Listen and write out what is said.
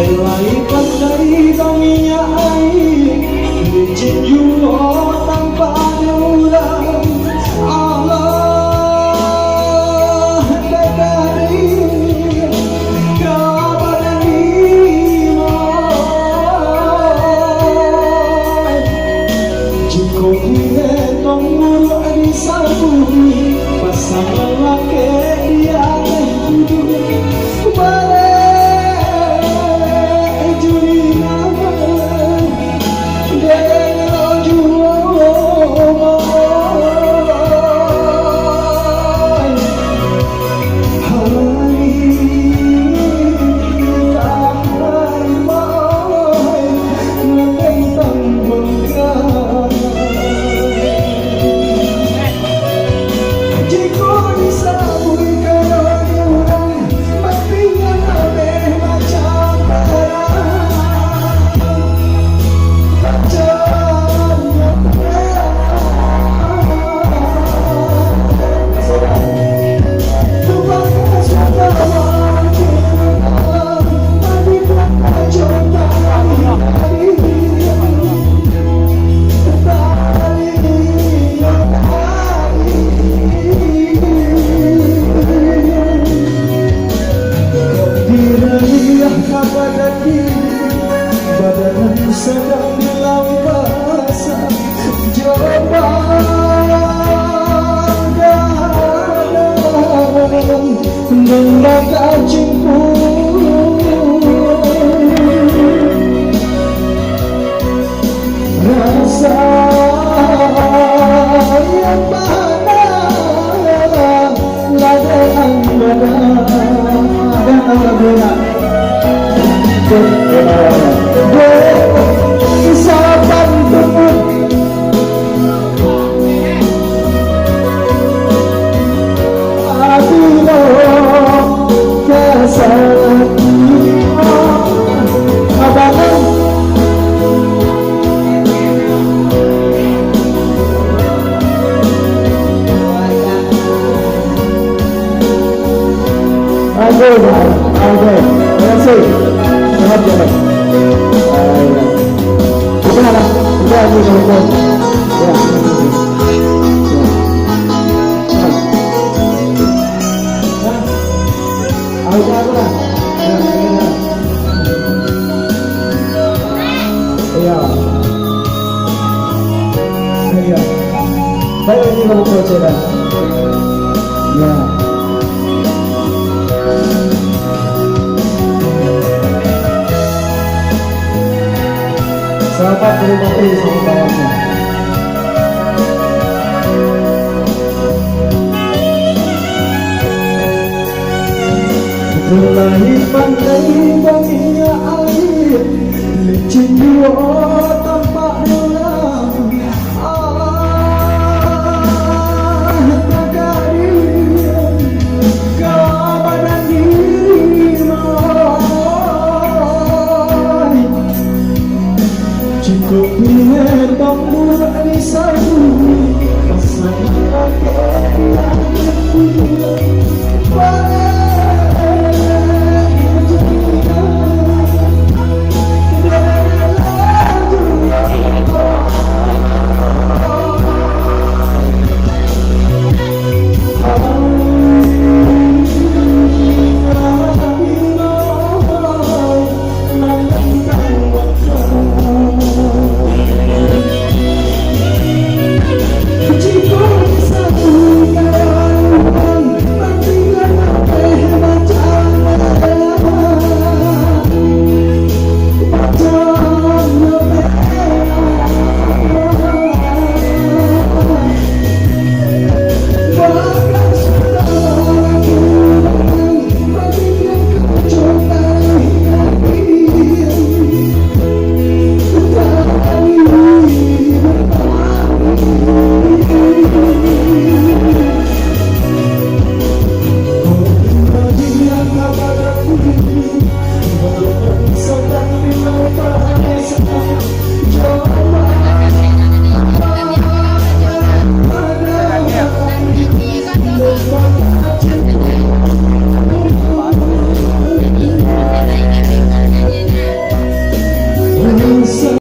Belai pandai kaminya air licin juga tanpa diulang. Allah dari kabar dimai jika dia tunggu di sabuni pasangan laki dia duduk balik julina delo jual badan sedang dalam bahasa jebak dalam lembaga jemput rasa yang mana ladang badan isapan tubuh adilo kasati abangan terima kasih. Selamat jalan. Udah lah, udah ini kalau ya. Udah aku lah. Iya. Iya. Baik ini kalau procedan. Ya. Sahabat berubah sama bawahnya. Terlahir pandai bangnya air licin dua